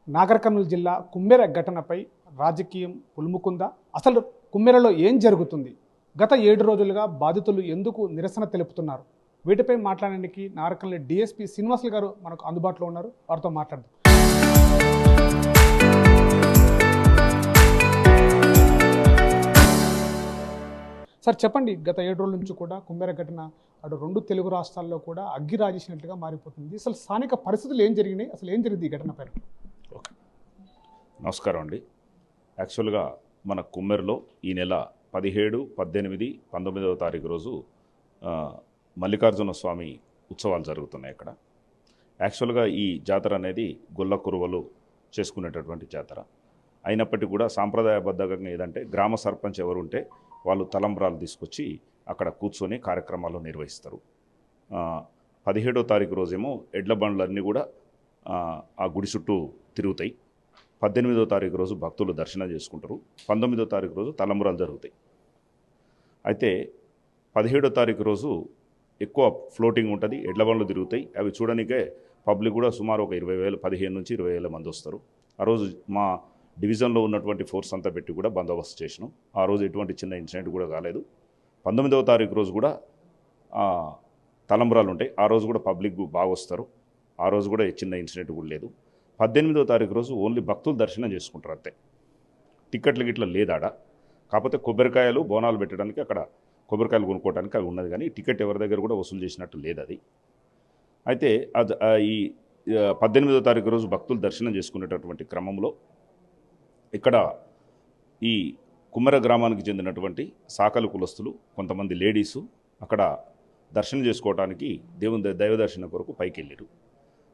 నాగర్ కర్నూలు జిల్లా కుమ్మెర ఘటనపై రాజకీయం పులుముకుందా? అసలు కుమ్మెరలో ఏం జరుగుతుంది? గత 7 రోజులుగా బాధితులు ఎందుకు నిరసన తెలుపుతున్నారు? వీటిపై మాట్లాడడానికి నాగర్ కర్నూలు డిఎస్పీ శ్రీనివాసులు గారు మనకు అందుబాటులో ఉన్నారు. వారితో మాట్లాడదాం. సార్ చెప్పండి, గత 7 రోజుల నుంచి కూడా కుమ్మెర ఘటన అటు 2 తెలుగు రాష్ట్రాల్లో కూడా అగ్గి రాజేసినట్లుగా మారిపోతుంది. అసలు స్థానిక పరిస్థితులు ఏం జరిగినాయి? అసలు ఏం జరిగింది ఈ ఘటన పైన? ఓకే, నమస్కారం అండి. యాక్చువల్గా మన కుమ్మెరలో ఈ నెల 17, 18, 19వ తారీఖు రోజు మల్లికార్జున స్వామి ఉత్సవాలు జరుగుతున్నాయి ఇక్కడ. యాక్చువల్గా ఈ జాతర అనేది గొల్ల కురువలు చేసుకునేటటువంటి జాతర అయినప్పటికీ కూడా సాంప్రదాయబద్ధంగా ఏదంటే గ్రామ సర్పంచ్ ఎవరుంటే వాళ్ళు తలంబ్రాలు తీసుకొచ్చి అక్కడ కూర్చొని కార్యక్రమాలు నిర్వహిస్తారు. 17వ తారీఖు రోజేమో ఎడ్ల బండ్లన్నీ కూడా ఆ గుడి చుట్టూ తిరుగుతాయి. 18వ తారీఖు రోజు భక్తులు దర్శనం చేసుకుంటారు. 19వ తారీఖు రోజు తలంబ్రాలు జరుగుతాయి. అయితే 17వ తారీఖు రోజు ఎక్కువ ఫ్లోటింగ్ ఉంటుంది, ఎడ్ల బండ్లు తిరుగుతాయి. అవి చూడడానికే పబ్లిక్ కూడా సుమారు ఒక 20,000, 15 నుంచి 20,000 మంది వస్తారు. ఆ రోజు మా డివిజన్లో ఉన్నటువంటి ఫోర్స్ అంతా పెట్టి కూడా బందోబస్తు చేసినాం. ఆ రోజు ఎటువంటి చిన్న ఇన్సిడెంట్ కూడా కాలేదు. 19వ తారీఖు రోజు కూడా తలంబ్రాలు ఉంటాయి. ఆ రోజు కూడా పబ్లిక్ బాగా వస్తారు. ఆ రోజు కూడా చిన్న ఇన్సిడెంట్ కూడా లేదు. 18వ తారీఖు రోజు ఓన్లీ భక్తులు దర్శనం చేసుకుంటారు అంతే. టిక్కెట్లు గిట్ల లేదాడ. కాకపోతే కొబ్బరికాయలు బోనాలు పెట్టడానికి అక్కడ కొబ్బరికాయలు కొనుక్కోవడానికి అవి ఉన్నది, కానీ టికెట్ ఎవరి దగ్గర కూడా వసూలు చేసినట్టు లేదు అది. అయితే అది ఈ 18వ తారీఖు రోజు భక్తులు దర్శనం చేసుకునేటటువంటి క్రమంలో ఇక్కడ ఈ కుమ్మెర గ్రామానికి చెందినటువంటి సాకలు కులస్తులు కొంతమంది లేడీసు అక్కడ దర్శనం చేసుకోవడానికి దేవుని దైవ దర్శనం కొరకు పైకి వెళ్ళారు.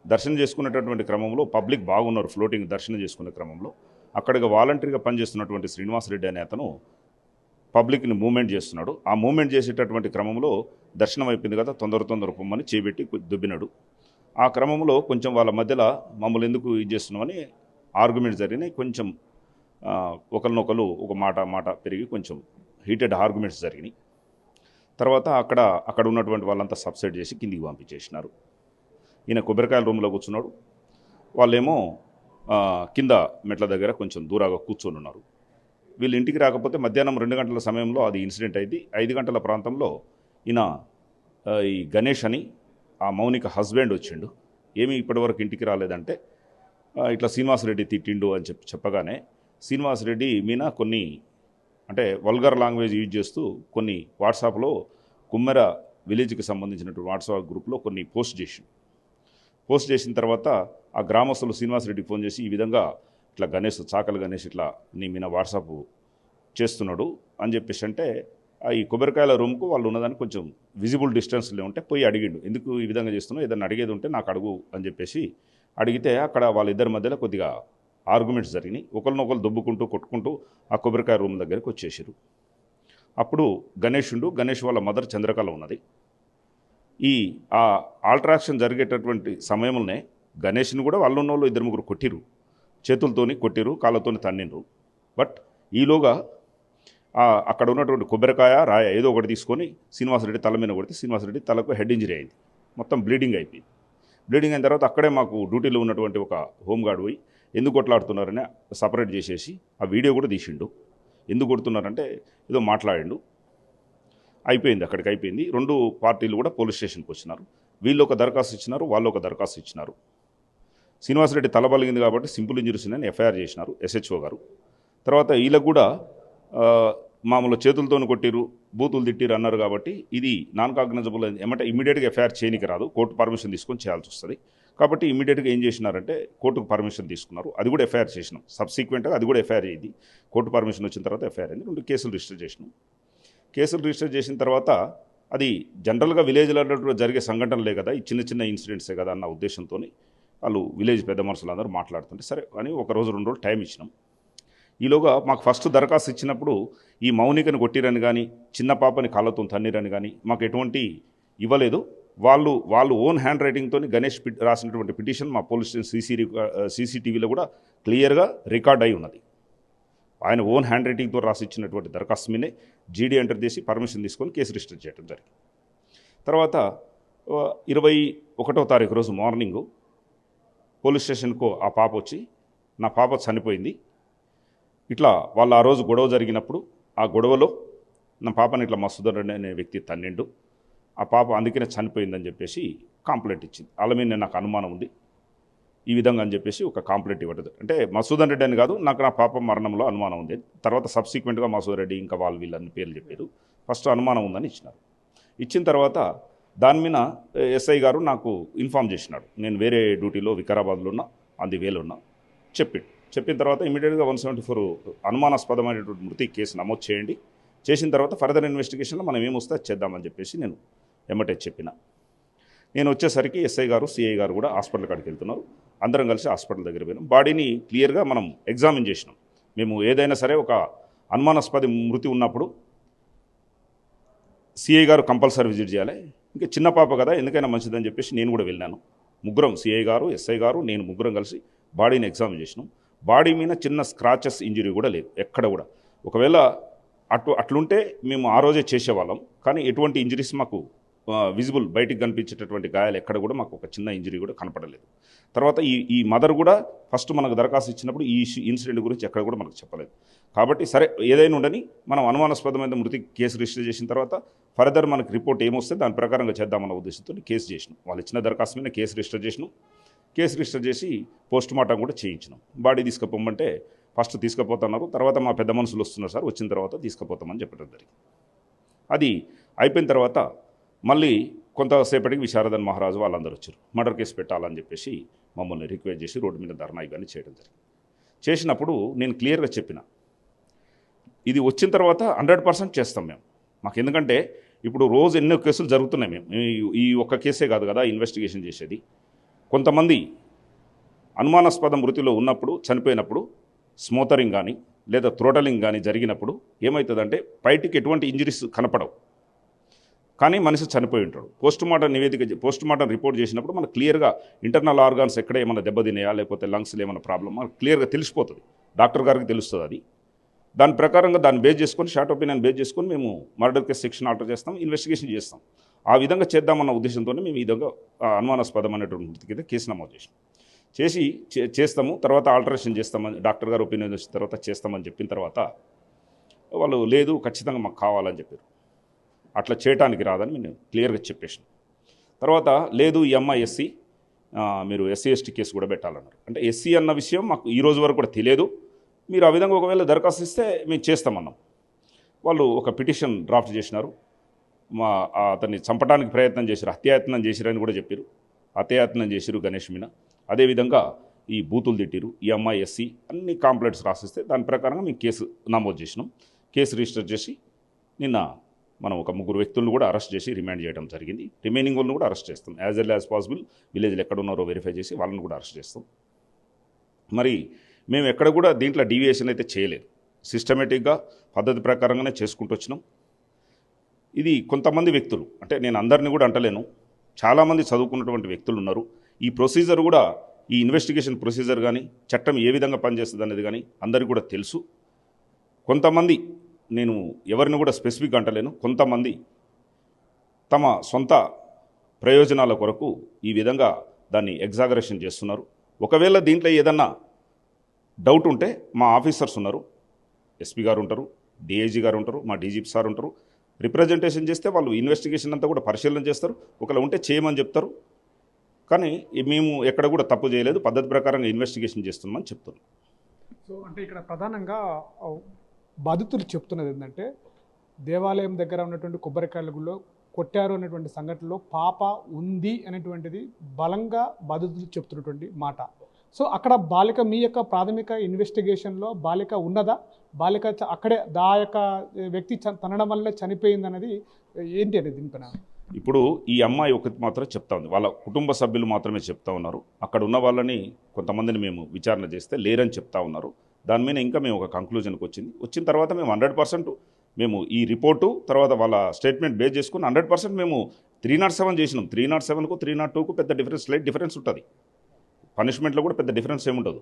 దర్శనం చేసుకునేటటువంటి క్రమంలో పబ్లిక్ బాగున్నారు. ఫ్లోటింగ్ దర్శనం చేసుకునే క్రమంలో అక్కడికి వాలంటరీగా పనిచేస్తున్నటువంటి శ్రీనివాసరెడ్డి అనే అతను పబ్లిక్ని మూవ్మెంట్ చేస్తున్నాడు. ఆ మూవ్మెంట్ చేసేటటువంటి క్రమంలో దర్శనం అయిపోయింది కదా, తొందర పొమ్మని చేపెట్టి దుబ్బినాడు. ఆ క్రమంలో కొంచెం వాళ్ళ మధ్యలో మమ్మల్ని ఎందుకు ఇది చేస్తున్నామని ఆర్గ్యుమెంట్స్ జరిగినాయి. కొంచెం ఒకరినొకరు ఒక మాట పెరిగి కొంచెం హీటెడ్ ఆర్గ్యుమెంట్స్ జరిగినాయి. తర్వాత అక్కడ ఉన్నటువంటి వాళ్ళంతా సబ్సైడ్ చేసి కిందికి పంపించేసినారు. ఈయన కొబ్బరికాయల రూమ్లో కూర్చున్నాడు. వాళ్ళేమో కింద మెట్ల దగ్గర కొంచెం దూరంగా కూర్చొని ఉన్నారు. వీళ్ళు ఇంటికి రాకపోతే మధ్యాహ్నం 2 గంటల సమయంలో అది ఇన్సిడెంట్ అయింది. 5 గంటల ప్రాంతంలో ఈయన ఈ గణేష్ అని ఆ మౌనిక హస్బెండ్ వచ్చిండు. ఏమి ఇప్పటివరకు ఇంటికి రాలేదంటే ఇట్లా శ్రీనివాసరెడ్డి తిట్టిండు అని చెప్పగానే శ్రీనివాసరెడ్డి మీన కొన్ని అంటే వల్గర్ లాంగ్వేజ్ యూజ్ చేస్తూ కొన్ని వాట్సాప్లో కుమ్మెర విలేజ్కి సంబంధించినటువంటి వాట్సాప్ గ్రూప్లో కొన్ని పోస్ట్ చేసిన తర్వాత ఆ గ్రామస్తులు శ్రీనివాసరెడ్డికి ఫోన్ చేసి ఈ విధంగా ఇట్లా గణేష్ చాకలి గణేష్ ఇట్లా నీ మీద వాట్సాప్ చేస్తున్నాడు అని చెప్పేసి అంటే ఈ కొబ్బరికాయల రూమ్కు వాళ్ళు ఉన్నదానికి కొంచెం విజిబుల్ డిస్టెన్స్లో ఉంటే పోయి అడిగిండు, ఎందుకు ఈ విధంగా చేస్తున్నావు, ఏదైనా అడిగేది ఉంటే నాకు అడుగు అని చెప్పేసి అడిగితే అక్కడ వాళ్ళిద్దరి మధ్యలో కొద్దిగా ఆర్గ్యుమెంట్స్ జరిగినాయి. ఒకరినొకరు దొబ్బుకుంటూ కొట్టుకుంటూ ఆ కొబ్బరికాయ రూమ్ దగ్గరికి వచ్చేసారు. అప్పుడు గణేష్ వాళ్ళ మదర్ చంద్రకళ ఉన్నది. ఆ ఆల్ట్రాక్షన్ జరిగేటటువంటి సమయంలోనే గణేష్ని కూడా వాళ్ళు ఉన్న వాళ్ళు 2-3 కొట్టిరు, చేతులతోని కొట్టిరు, కాళ్ళతోని తన్నిరు. బట్ ఈలోగా అక్కడ ఉన్నటువంటి కొబ్బరికాయ రాయ ఏదో ఒకటి తీసుకొని శ్రీనివాసరెడ్డి తల మీద కొడితే శ్రీనివాసరెడ్డి తలకు హెడ్ ఇంజరీ అయింది. మొత్తం బ్లీడింగ్ అయిపోయింది. బ్లీడింగ్ అయిన తర్వాత అక్కడే మాకు డ్యూటీలో ఉన్నటువంటి ఒక హోంగార్డ్ పోయి ఎందుకు కొట్లాడుతున్నారని సపరేట్ చేసేసి ఆ వీడియో కూడా తీసిండు. ఎందుకు కొడుతున్నారంటే ఏదో మాట్లాడిండు. అయిపోయింది, అక్కడికి అయిపోయింది. 2 పార్టీలు కూడా పోలీస్ స్టేషన్కి వచ్చినారు. వీళ్ళు ఒక దరఖాస్తు ఇచ్చినారు, వాళ్ళు ఒక దరఖాస్తు ఇచ్చినారు. శ్రీనివాసరెడ్డి తల పలిగింది కాబట్టి సింపుల్ ఇంజరీస్ అని ఎఫ్ఐఆర్ చేసినారు SHO గారు. తర్వాత వీళ్ళకు కూడా మామూలు చేతులతో కొట్టిరు, బూతులు తిట్టిరు అన్నారు కాబట్టి ఇది నాన్ కాగ్నైజబుల్ ఏమంటే ఇమీడియట్గా ఎఫ్ఐఆర్ చేయనికి రాదు, కోర్టు పర్మిషన్ తీసుకొని చేయాల్సి వస్తుంది. కాబట్టి ఇమీడియట్గా ఏం చేసినారంటే కోర్టుకు పర్మిషన్ తీసుకున్నారు. అది కూడా ఎఫ్ఐఆర్ చేసినాం. సబ్సిక్వెంట్గా అది కూడా ఎఫ్ఐఆర్ అయ్యింది. కోర్టు పర్మిషన్ వచ్చిన తర్వాత ఎఫ్ఐఆర్ అయింది. 2 కేసులు రిజిస్టర్ చేసినాం. కేసులు రిజిస్టర్ చేసిన తర్వాత అది జనరల్గా విలేజ్లలో జరిగే సంఘటనలే కదా, ఈ చిన్న ఇన్సిడెంట్సే కదా అన్న ఉద్దేశంతో వాళ్ళు విలేజ్ పెద్ద మనుషులు అందరూ మాట్లాడుతుంటే సరే అని 1 రోజు 2 రోజులు టైం ఇచ్చినాం. ఈలోగా మాకు ఫస్ట్ దరఖాస్తు ఇచ్చినప్పుడు ఈ మౌనికని కొట్టిరని కానీ చిన్న పాపని కాళ్ళతో తన్నిరని కానీ మాకు ఎటువంటి ఇవ్వలేదు. వాళ్ళు ఓన్ హ్యాండ్ రైటింగ్తో గణేష్ రాసినటువంటి పిటిషన్ మా పోలీస్ స్టేషన్ CCTVలో కూడా క్లియర్గా రికార్డ్ అయి ఉన్నది. ఆయన ఓన్ హ్యాండ్ రైటింగ్తో రాసి ఇచ్చినటువంటి దరఖాస్తు మీదే GD ఎంటర్ చేసి పర్మిషన్ తీసుకొని కేసు రిజిస్టర్ చేయడం జరిగింది. తర్వాత 21వ తారీఖు రోజు మార్నింగు పోలీస్ స్టేషన్కు ఆ పాప వచ్చి నా పాప చనిపోయింది, ఇట్లా వాళ్ళు ఆ రోజు గొడవ జరిగినప్పుడు ఆ గొడవలో నా పాపని ఇట్లా మసూదన్ రెడ్డి అనే వ్యక్తి తన్నిండు, ఆ పాప అందుకనే చనిపోయిందని చెప్పేసి కంప్లైంట్ ఇచ్చింది. వాళ్ళ మీద నాకు అనుమానం ఉంది ఈ విధంగా అని చెప్పేసి ఒక కంప్లైంట్ ఇవ్వడం. అంటే మసూదన్ రెడ్డి అని కాదు, నాకు నా పాప మరణంలో అనుమానం ఉంది. తర్వాత సబ్సిక్వెంట్గా మసూదన్ రెడ్డి ఇంకా వాళ్ళు వీళ్ళని పేర్లు చెప్పారు. ఫస్ట్ అనుమానం ఉందని ఇచ్చినారు. ఇచ్చిన తర్వాత దాని మీద ఎస్ఐ గారు నాకు ఇన్ఫామ్ చేసినాడు. నేను వేరే డ్యూటీలో వికారాబాద్లో ఉన్నా, వేలో ఉన్నా. చెప్పిన తర్వాత ఇమీడియట్గా 174 అనుమానాస్పదమైనటువంటి మృతి కేసు నమోదు చేయండి, చేసిన తర్వాత ఫర్దర్ ఇన్వెస్టిగేషన్లో మనం ఏమొస్తే చేద్దామని చెప్పేసి నేను ఎమ్మటే చెప్పిన. నేను వచ్చేసరికి ఎస్ఐ గారు సిఐ గారు కూడా హాస్పిటల్ కాడికి వెళ్తున్నారు. అందరం కలిసి హాస్పిటల్ దగ్గర పోయినాం. బాడీని క్లియర్గా మనం ఎగ్జామిన్ చేసినాం. మేము ఏదైనా సరే ఒక అనుమానాస్పద మృతి ఉన్నప్పుడు సిఐ గారు కంపల్సరీ విజిట్ చేయాలి. ఇంకా చిన్న పాప కదా, ఎందుకైనా మంచిదని చెప్పేసి నేను కూడా వెళ్ళాను. ముగ్గురం, సిఐ గారు, ఎస్ఐ గారు, నేను ముగ్గురం కలిసి బాడీని ఎగ్జామిన్ చేసినాం. బాడీ మీద చిన్న స్క్రాచెస్, ఇంజరీ కూడా లేదు ఎక్కడ కూడా. ఒకవేళ అట్లుంటే మేము ఆ రోజే చేసేవాళ్ళం, కానీ ఎటువంటి ఇంజరీస్ మాకు విజిబుల్ బయటికి కనిపించేటటువంటి గాయాలు ఎక్కడ కూడా మాకు ఒక చిన్న ఇంజరీ కూడా కనపడలేదు. తర్వాత ఈ మదర్ కూడా ఫస్ట్ మనకు దరఖాస్తు ఇచ్చినప్పుడు ఈ ఇన్సిడెంట్ గురించి ఎక్కడ కూడా మనకు చెప్పలేదు. కాబట్టి సరే ఏదైనా ఉండని మనం అనుమానాస్పదమైన మృతి కేసు రిజిస్టర్ చేసిన తర్వాత ఫర్దర్ మనకు రిపోర్ట్ ఏమొస్తే దాని ప్రకారంగా చేద్దామన్న ఉద్దేశంతో కేసు చేసినాం. వాళ్ళు ఇచ్చిన దరఖాస్తు మీద కేసు రిజిస్టర్ చేసినాం. కేసు రిజిస్టర్ చేసి పోస్ట్ మార్టం కూడా చేయించినాం. బాడీ తీసుకుపోమంటే ఫస్ట్ తీసుకుపోతున్నారు, తర్వాత మా పెద్ద మనుషులు వస్తున్నారు సార్, వచ్చిన తర్వాత తీసుకుపోతామని చెప్పడం జరిగింది. అది అయిపోయిన తర్వాత మళ్ళీ కొంతసేపటికి విశారదన్ మహారాజు వాళ్ళందరూ వచ్చారు. మర్డర్ కేసు పెట్టాలని చెప్పేసి మమ్మల్ని రిక్వెస్ట్ చేసి రోడ్డు మీద ధర్నా ఇవన్నీ చేయడం జరిగింది. చేసినప్పుడు నేను క్లియర్గా చెప్పిన, ఇది వచ్చిన తర్వాత 100% చేస్తాం మేము. మాకు ఎందుకంటే ఇప్పుడు రోజు ఎన్నో కేసులు జరుగుతున్నాయి. మేము ఈ ఒక్క కేసే కాదు కదా ఇన్వెస్టిగేషన్ చేసేది. కొంతమంది అనుమానాస్పద మృతిలో ఉన్నప్పుడు, చనిపోయినప్పుడు స్మోతరింగ్ కానీ లేదా థ్రోటలింగ్ కానీ జరిగినప్పుడు ఏమవుతుందంటే బయటికి ఎటువంటి ఇంజరీస్ కనపడవు, కానీ మనిషి చనిపోయి ఉంటాడు. పోస్ట్ మార్టం రిపోర్ట్ చేసినప్పుడు మనకు క్లియర్గా ఇంటర్నల్ ఆర్గాన్స్ ఎక్కడ ఏమైనా దెబ్బతిన్నాయా లేకపోతే లంగ్స్లో ఏమైనా ప్రాబ్లమ్ మనకు క్లియర్గా తెలిసిపోతుంది. డాక్టర్ గారికి తెలుస్తుంది అది. దాని ప్రకారంగా దాన్ని బేస్ చేసుకొని, షార్ట్ ఒపీనియన్ బేస్ చేసుకొని మేము మర్డర్ కేసు సెక్షన్ ఆర్డర్ చేస్తాం, ఇన్వెస్టిగేషన్ చేస్తాం. ఆ విధంగా చేద్దామన్న ఉద్దేశంతోనే మేము ఈ విధంగా అనుమానాస్పదమైనటువంటి మృతికి అయితే కేసు నమోదు చేస్తాము. తర్వాత ఆల్టరేషన్ చేస్తామని డాక్టర్ గారు ఒపీనియన్ వచ్చిన తర్వాత చేస్తామని చెప్పిన తర్వాత వాళ్ళు లేదు ఖచ్చితంగా మాకు కావాలని చెప్పారు. అట్లా చేయడానికి రాదని నేను క్లియర్గా చెప్పేసాను. తర్వాత లేదు ఈ అమ్మాయి ఎస్సీ, మీరు ఎస్సీ ఎస్టీ కేసు కూడా పెట్టాలన్నారు. అంటే ఎస్సీ అన్న విషయం మాకు ఈ రోజు వరకు కూడా తెలియదు. మీరు ఆ విధంగా ఒకవేళ దరఖాస్తు ఇస్తే మేము చేస్తామన్నాం. వాళ్ళు ఒక పిటిషన్ డ్రాఫ్ట్ చేసినారు. అతన్ని చంపడానికి ప్రయత్నం చేశారు, హత్యాయత్నం చేశారని కూడా చెప్పారు. హత్యాయత్నం చేశారు గణేష్ మీన. అదేవిధంగా ఈ బూతులు తిట్టిరు, ఈ అమ్మాయి ఎస్సీ, అన్ని కాంప్లైంట్స్ రాసిస్తే దాని ప్రకారంగా మేము కేసు నమోదు చేసినాం. కేసు రిజిస్టర్ చేసి నిన్న మనం ఒక 3 వ్యక్తులను కూడా అరెస్ట్ చేసి రిమాండ్ చేయడం జరిగింది. రిమైనింగ్ వాళ్ళని కూడా అరెస్ట్ చేస్తాం. యాజ్ ఎర్లీ యాజ్ పాసిబుల్ విలేజ్లో ఎక్కడ ఉన్నారో వెరిఫై చేసి వాళ్ళని కూడా అరెస్ట్ చేస్తాం. మరి మేము ఎక్కడ కూడా దీంట్లో డీవియేషన్ అయితే చేయలేదు. సిస్టమేటిక్గా పద్ధతి ప్రకారంగానే చేసుకుంటూ వచ్చినాం. ఇది కొంతమంది వ్యక్తులు, అంటే నేను అందరినీ కూడా అంటలేను, చాలామంది చదువుకున్నటువంటి వ్యక్తులు ఉన్నారు. ఈ ప్రొసీజర్ కూడా, ఈ ఇన్వెస్టిగేషన్ ప్రొసీజర్ కానీ చట్టం ఏ విధంగా పనిచేస్తుంది అనేది కానీ అందరికీ కూడా తెలుసు. కొంతమంది, నేను ఎవరిని కూడా స్పెసిఫిక్గా అంటలేను, కొంతమంది తమ సొంత ప్రయోజనాల కొరకు ఈ విధంగా దాన్ని ఎగ్జాగరేషన్ చేస్తున్నారు. ఒకవేళ దీంట్లో ఏదన్నా డౌట్ ఉంటే మా ఆఫీసర్స్ ఉన్నారు, ఎస్పీ గారు ఉంటారు, డిఐజీ గారు ఉంటారు, మా డీజీపీ సార్ ఉంటారు. రిప్రజెంటేషన్ చేస్తే వాళ్ళు ఇన్వెస్టిగేషన్ అంతా కూడా పరిశీలన చేస్తారు. ఒకవేళ ఉంటే చేయమని చెప్తారు. కానీ మేము ఎక్కడ కూడా తప్పు చేయలేదు, పద్ధతి ప్రకారంగా ఇన్వెస్టిగేషన్ చేస్తున్నామని చెప్తున్నాం. సో అంటే ఇక్కడ ప్రధానంగా బాధితులు చెప్తున్నది ఏంటంటే, దేవాలయం దగ్గర ఉన్నటువంటి కొబ్బరికాయల గుళ్ళో కొట్టారు అనేటువంటి సంఘటనలో పాప ఉంది అనేటువంటిది బలంగా బాధితులు చెప్తున్నటువంటి మాట. సో అక్కడ బాలిక, మీ యొక్క ప్రాథమిక ఇన్వెస్టిగేషన్లో బాలిక ఉన్నదా, బాలిక అక్కడే ఆ యొక్క వ్యక్తి తనడం వల్ల చనిపోయింది అనేది ఏంటి అనేది దీనిపైన? ఇప్పుడు ఈ అమ్మాయి ఒకటి మాత్రం చెప్తా ఉంది, వాళ్ళ కుటుంబ సభ్యులు మాత్రమే చెప్తా ఉన్నారు. అక్కడ ఉన్న వాళ్ళని కొంతమందిని మేము విచారణ చేస్తే లేరని చెప్తా ఉన్నారు. దాని మీద ఇంకా మేము ఒక కంక్లూజన్కి వచ్చిన తర్వాత మేము 100% మేము ఈ రిపోర్టు తర్వాత వాళ్ళ స్టేట్మెంట్ బేస్ చేసుకుని 100% మేము 307 చేసినాం. 307కు 302కు పెద్ద డిఫరెన్స్, స్లైట్ డిఫరెన్స్ ఉంటుంది. పనిష్మెంట్లో కూడా పెద్ద డిఫరెన్స్ ఏముండదు.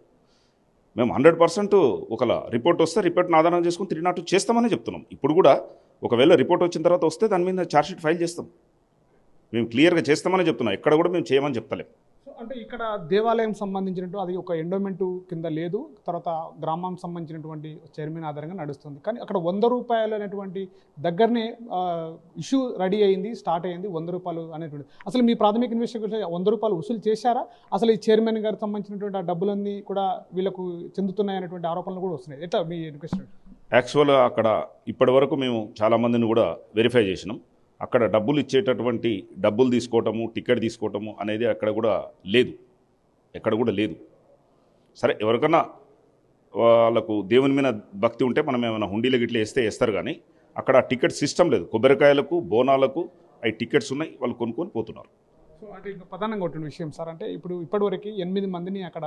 మేము 100% ఒకలా రిపోర్ట్ వస్తే రిపోర్ట్ని ఆధారం చేసుకుని 302 చేస్తామని చెప్తున్నాం. ఇప్పుడు కూడా ఒకవేళ రిపోర్ట్ వచ్చిన తర్వాత వస్తే దాని మీద ఛార్జ్షీట్ ఫైల్ చేస్తాం. మేము క్లియర్గా చేస్తామని చెప్తున్నాం, ఎక్కడ కూడా మేము చేయమని చెప్తలేం. సో అంటే ఇక్కడ దేవాలయం సంబంధించినట్టు అది ఒక ఎండోమెంట్ కింద లేదు, తర్వాత గ్రామం సంబంధించినటువంటి చైర్మన్ ఆధారంగా నడుస్తుంది. కానీ అక్కడ 100 రూపాయలు అనేటువంటి దగ్గరనే ఇష్యూ రెడీ అయింది, స్టార్ట్ అయింది 100 రూపాయలు అనేటువంటి. అసలు మీ ప్రాథమిక ఇన్వెస్టిగేషన్ 100 రూపాయలు వసూలు చేశారా? అసలు ఈ చైర్మన్ గారికి సంబంధించినటువంటి ఆ డబ్బులన్నీ కూడా వీళ్ళకు చెందుతున్నాయి అనేటువంటి ఆరోపణలు కూడా వస్తున్నాయి. ఎట్లా మీ ఇన్వెస్టిగేషన్? యాక్చువల్గా అక్కడ ఇప్పటి వరకు మేము చాలామందిని కూడా వెరిఫై చేసినాం. అక్కడ డబ్బులు ఇచ్చేటటువంటి డబ్బులు తీసుకోవటము, టికెట్ తీసుకోవటము అనేది అక్కడ కూడా లేదు, ఎక్కడ కూడా లేదు. సరే, ఎవరికన్నా వాళ్ళకు దేవుని మీద భక్తి ఉంటే మనం ఏమైనా హుండీలు గిట్ల వేస్తారు, కానీ అక్కడ టికెట్ సిస్టమ్ లేదు. కొబ్బరికాయలకు, బోనాలకు అవి టికెట్స్ ఉన్నాయి, వాళ్ళు కొనుక్కొని పోతున్నారు. సో అంటే ఇంకా ప్రధానంగా ఒకటి విషయం సార్, అంటే ఇప్పటివరకు 8 మందిని అక్కడ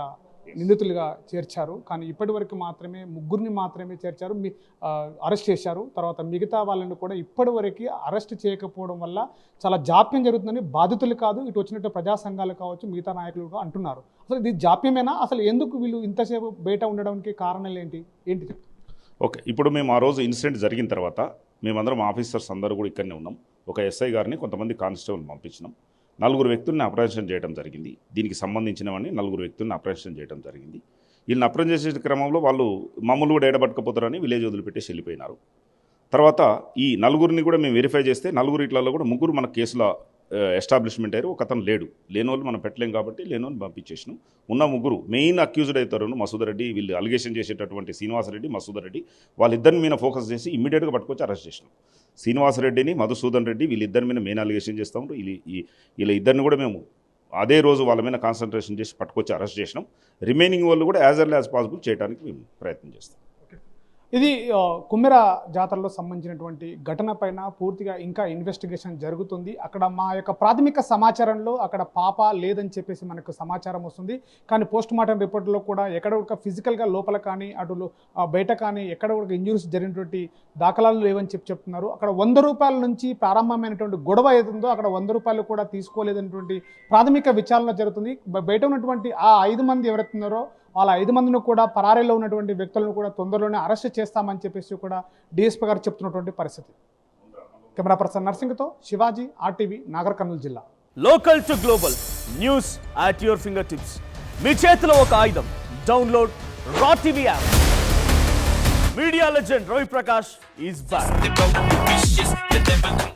నిందితులుగా చేర్చారు, కానీ ఇప్పటివరకు మాత్రమే 3 మాత్రమే చేర్చారు, అరెస్ట్ చేశారు. తర్వాత మిగతా వాళ్ళని కూడా ఇప్పటివరకు అరెస్ట్ చేయకపోవడం వల్ల చాలా జాప్యం జరుగుతుందని బాధితులు కాదు, ఇటు వచ్చినట్టు ప్రజా సంఘాలు కావచ్చు, మిగతా నాయకులు అంటున్నారు. అసలు ఇది జాప్యమేనా? అసలు ఎందుకు వీళ్ళు ఇంతసేపు బయట ఉండడానికి కారణాలు ఏంటి చెప్తారు? ఓకే, ఇప్పుడు మేము ఆ రోజు ఇన్సిడెంట్ జరిగిన తర్వాత మేమందరం ఆఫీసర్స్ అందరూ కూడా ఇక్కడనే ఉన్నాం. ఒక ఎస్ఐ గారిని, కొంతమంది కానిస్టేబుల్ పంపించినాం. 4 వ్యక్తుల్ని అప్రహెన్షన్ చేయడం జరిగింది. దీనికి సంబంధించినవన్నీ 4 వ్యక్తుల్ని అప్రహెన్షన్ చేయడం జరిగింది. వీళ్ళని అప్రహెన్షన్ చేసే క్రమంలో వాళ్ళు మమ్మల్ని కూడా ఏడబట్టుకపోతారని విలేజ్ వదిలిపెట్టేసి వెళ్ళిపోయినారు. తర్వాత ఈ 4 కూడా మేము వెరిఫై చేస్తే 4 ఇట్లలో కూడా 3 మన కేసులో ఎస్టాబ్లిష్మెంట్ అయ్యారు. ఒక అతను లేని వాళ్ళు మనం పెట్టలేం కాబట్టి లేని వాళ్ళని పంపించేసినాం. ఉన్న 3 మెయిన్ అక్యూజ్డ్ అవుతారు, మసూద్ రెడ్డి, వీళ్ళు అలిగేషన్ చేసేటటువంటి శ్రీనివాసరెడ్డి, మసూద్ రెడ్డి, వాళ్ళిద్దరి మీద ఫోకస్ చేసి ఇమ్మీడియట్గా పట్టుకొచ్చి అరెస్ట్ చేసినాం. శ్రీనివాసరెడ్డిని, మధుసూదన్ రెడ్డి, వీళ్ళిద్దరి మీద మెయిన్ అలిగేషన్ చేస్తాము. వీళ్ళ ఇద్దరిని కూడా మేము అదే రోజు వాళ్ళ మీద కాన్సన్ట్రేషన్ చేసి పట్టుకొచ్చి అరెస్ట్ చేసినాం. రిమైనింగ్ వాళ్ళు కూడా యాజ్ ఎర్లీ యాజ్ పాసిబుల్ చేయడానికి మేము ప్రయత్నం చేస్తాం. ఇది కుమ్మెర జాతరలో సంబంధించినటువంటి ఘటన పైన పూర్తిగా ఇంకా ఇన్వెస్టిగేషన్ జరుగుతుంది. అక్కడ మా యొక్క ప్రాథమిక సమాచారంలో అక్కడ పాప లేదని చెప్పేసి మనకు సమాచారం వస్తుంది. కానీ పోస్ట్ మార్టం రిపోర్ట్లో కూడా ఎక్కడ ఒక ఫిజికల్గా లోపల కానీ అటు బయట కానీ ఎక్కడ ఒక ఇంజురీస్ జరిగినటువంటి దాఖలాలు లేవని చెప్తున్నారు. అక్కడ 100 రూపాయల నుంచి ప్రారంభమైనటువంటి గొడవ ఏతుందో అక్కడ 100 రూపాయలు కూడా తీసుకోలేదనేటువంటి ప్రాథమిక విచారణ జరుగుతుంది. బయట ఉన్నటువంటి ఆ 5 మంది ఎవరైతున్నారో వాళ్ళ 5 మందిని కూడా పరారీలో ఉన్నటువంటి వ్యక్తులను కూడా తొందరలోనే అరెస్ట్ చేస్తామని చెప్పేసి కూడా డిఎస్పీ గారు చెప్తున్నటువంటి పరిస్థితి. కెమెరా పర్సన్ నర్సింగ్తో శివాజీ, RTV, నాగర్ కర్నూలు జిల్లా. Local to global news at your finger tips. మీ చేతిలో ఒక ఆయుధం. Download Raa TV app. Media legend Ravi Prakash is back.